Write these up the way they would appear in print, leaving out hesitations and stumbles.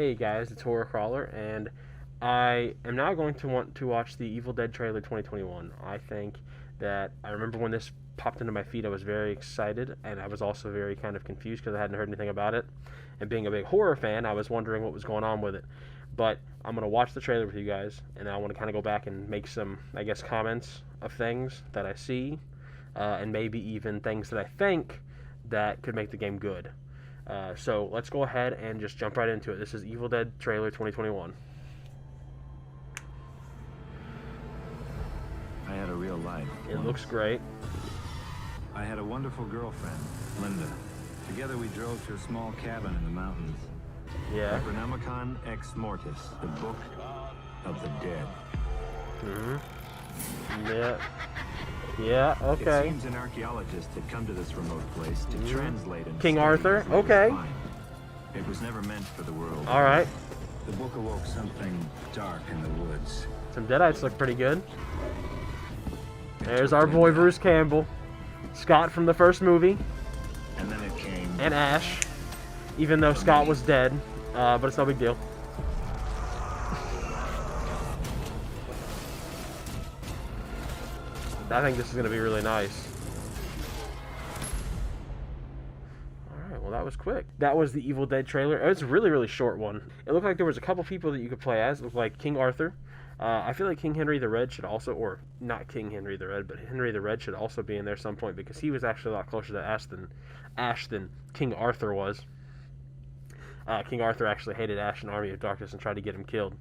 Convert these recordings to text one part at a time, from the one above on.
Hey guys, it's Horror Crawler, and I am now going to want to watch the Evil Dead trailer 2021. I remember when this popped into my feed, I was very excited, and I was also very kind of confused because I hadn't heard anything about it. And being a big horror fan, I was wondering what was going on with it. But I'm going to watch the trailer with you guys, and I want to kind of go back and make some, I guess, comments of things that I see, and maybe even things that I think that could make the game good. So let's go ahead and just jump right into it. This is Evil Dead trailer 2021. I had a real life. It looks great. I had a wonderful girlfriend, Linda. Together we drove to a small cabin in the mountains. Yeah. Necronomicon Ex Mortis, the Book of the Dead. Yeah. Yeah, okay. It seems an archaeologist had come to this remote place to translate and King study Arthur? what he Okay. would find. It was never meant for the world. Alright. The book awoke something dark in the woods. Some Deadites look pretty good. It There's took our boy Linda, Bruce Campbell. Scott from the first movie. and then it came. And Ash. Even though Scott was dead. But it's no big deal. I think this is going to be really nice. Alright, well that was quick. That was the Evil Dead trailer. It's a really, really short one. It looked like there was a couple people that you could play as. It looked like King Arthur. I feel like King Henry the Red should also, or not King Henry the Red, but Henry the Red should also be in there some point because he was actually a lot closer to Ash than King Arthur was. King Arthur actually hated Ash in Army of Darkness and tried to get him killed.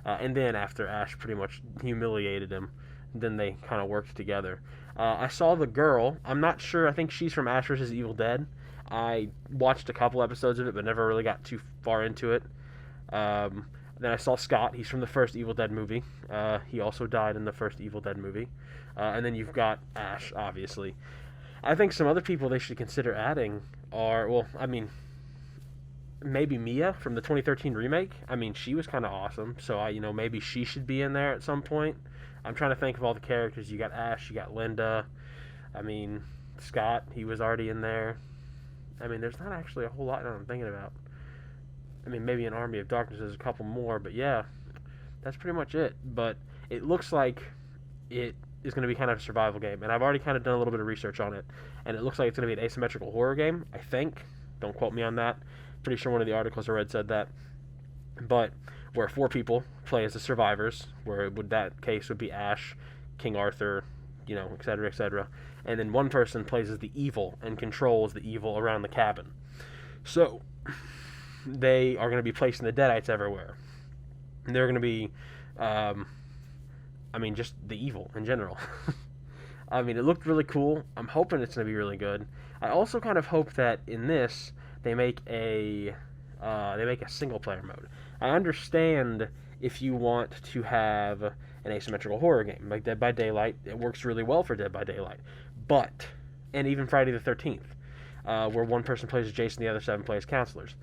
And then after Ash pretty much humiliated him, then they kind of worked together. I saw the girl. I'm not sure. I think she's from Ash vs. Evil Dead. I watched a couple episodes of it, but never really got too far into it. Then I saw Scott. He's from the first Evil Dead movie. He also died in the first Evil Dead movie. And then you've got Ash, obviously. I think some other people they should consider adding are, well, I mean, maybe Mia from the 2013 remake. I mean, she was kind of awesome. So, maybe she should be in there at some point. I'm trying to think of all the characters. You got Ash, you got Linda. I mean, Scott, he was already in there. I mean, there's not actually a whole lot that I'm thinking about. I mean, maybe in Army of Darkness there's a couple more, but yeah, that's pretty much it. But it looks like it is going to be kind of a survival game, and I've already kind of done a little bit of research on it, and it looks like it's going to be an asymmetrical horror game, I think. Don't quote me on that. Pretty sure one of the articles I read said that. But where 4 people play as the survivors, where that case would be Ash, King Arthur, etc., etc. And then one person plays as the evil and controls the evil around the cabin. So they are going to be placing the Deadites everywhere. And they're going to be, just the evil in general. I mean, it looked really cool. I'm hoping it's going to be really good. I also kind of hope that in this they make a single player mode. I understand if you want to have an asymmetrical horror game like Dead by Daylight. It works really well for Dead by Daylight, and even Friday the 13th, where one person plays as Jason, the other 7 plays counselors.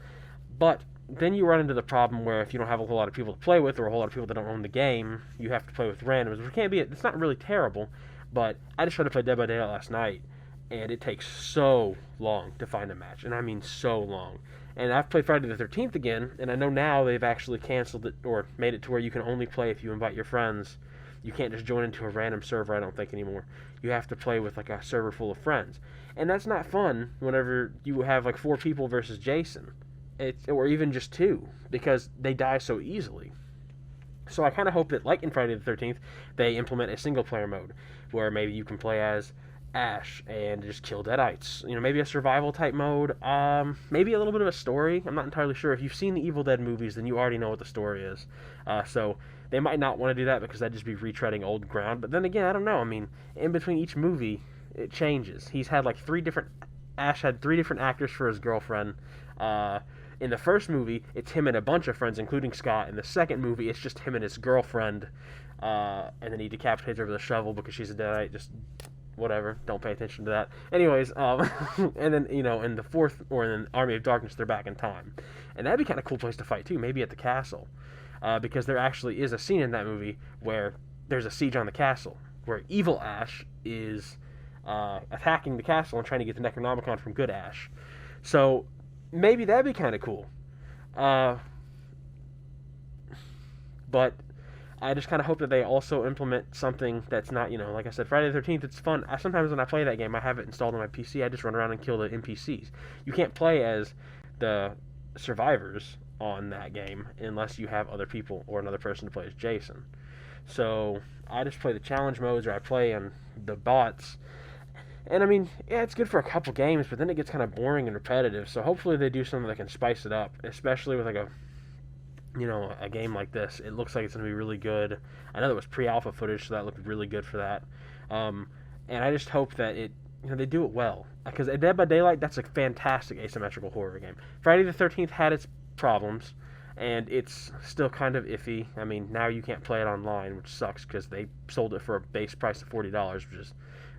But then you run into the problem where if you don't have a whole lot of people to play with, or a whole lot of people that don't own the game, you have to play with randoms, which can't be. It's not really terrible, but I just tried to play Dead by Daylight last night, and it takes so long to find a match, and I mean so long. And I've played Friday the 13th again, and I know now they've actually canceled it or made it to where you can only play if you invite your friends. You can't just join into a random server, I don't think, anymore. You have to play with like a server full of friends. And that's not fun whenever you have like 4 people versus Jason. Or even just 2, because they die so easily. So I kind of hope that, like in Friday the 13th, they implement a single-player mode, where maybe you can play as Ash and just kill Deadites. Maybe a survival-type mode. Maybe a little bit of a story. I'm not entirely sure. If you've seen the Evil Dead movies, then you already know what the story is. So they might not want to do that because that'd just be retreading old ground. But then again, I don't know. I mean, in between each movie, it changes. Ash had 3 different actors for his girlfriend. In the first movie, it's him and a bunch of friends, including Scott. In the second movie, it's just him and his girlfriend. And then he decapitates her with a shovel because she's a Deadite. Just whatever. Don't pay attention to that. Anyways, and then, in the fourth, or in Army of Darkness, they're back in time. And that'd be kind of a cool place to fight, too. Maybe at the castle. Because there actually is a scene in that movie where there's a siege on the castle, where evil Ash is attacking the castle and trying to get the Necronomicon from good Ash. So maybe that'd be kind of cool. but I just kind of hope that they also implement something that's not, like I said, Friday the 13th, it's fun. Sometimes when I play that game, I have it installed on my PC. I just run around and kill the NPCs. You can't play as the survivors on that game unless you have other people or another person to play as Jason. So I just play the challenge modes, or I play on the bots. And I mean, yeah, it's good for a couple games, but then it gets kind of boring and repetitive. So hopefully they do something that can spice it up, especially with like a game like this. It looks like it's going to be really good. I know that was pre-alpha footage, so that looked really good for that. And I just hope that they do it well. Because Dead by Daylight, that's a fantastic asymmetrical horror game. Friday the 13th had its problems, and it's still kind of iffy. I mean, now you can't play it online, which sucks because they sold it for a base price of $40, which is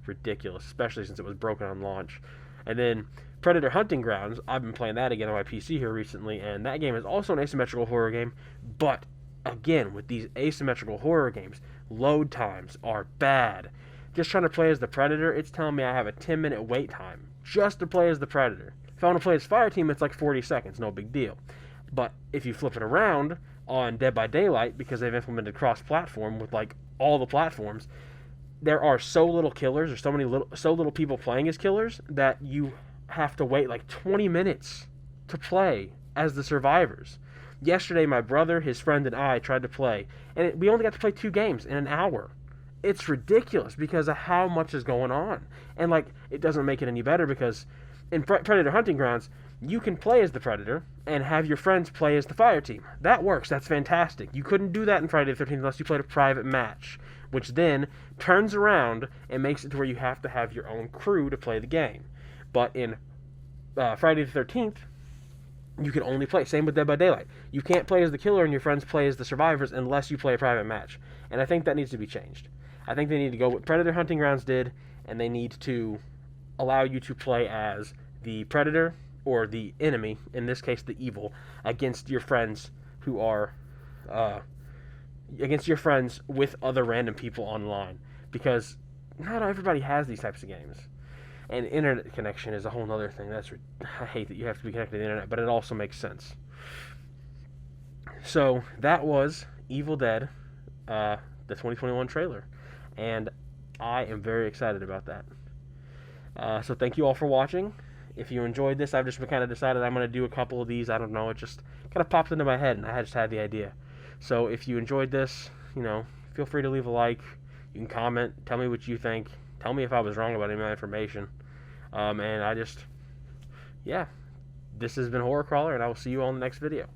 ridiculous, especially since it was broken on launch. And then Predator Hunting Grounds, I've been playing that again on my PC here recently, and that game is also an asymmetrical horror game, but again, with these asymmetrical horror games, load times are bad. Just trying to play as the Predator, it's telling me I have a 10-minute wait time just to play as the Predator. If I want to play as Fireteam, it's like 40 seconds, no big deal. But if you flip it around on Dead by Daylight, because they've implemented cross-platform with like all the platforms, there are so little killers, or so little people playing as killers, that you have to wait like 20 minutes to play as the survivors. Yesterday, my brother, his friend, and I tried to play, and we only got to play 2 games in an hour. It's ridiculous because of how much is going on. And like, it doesn't make it any better because in Predator Hunting Grounds, you can play as the Predator and have your friends play as the Fireteam. That works. That's fantastic. You couldn't do that in Friday the 13th unless you played a private match, which then turns around and makes it to where you have to have your own crew to play the game. But in Friday the 13th, you can only play. Same with Dead by Daylight. You can't play as the killer and your friends play as the survivors unless you play a private match. And I think that needs to be changed. I think they need to go what Predator Hunting Grounds did, and they need to allow you to play as the Predator or the enemy, in this case the evil, against your friends who are against your friends with other random people online, because not everybody has these types of games. And internet connection is a whole other thing. I hate that you have to be connected to the internet, but it also makes sense. So that was Evil Dead, the 2021 trailer, and I am very excited about that. So thank you all for watching. If you enjoyed this, I've just kind of decided I'm going to do a couple of these. I don't know, it just kind of popped into my head, and I just had the idea. So if you enjoyed this, feel free to leave a like. You can comment, tell me what you think. Tell me if I was wrong about any of my information. And this has been Horror Crawler, and I will see you all in the next video.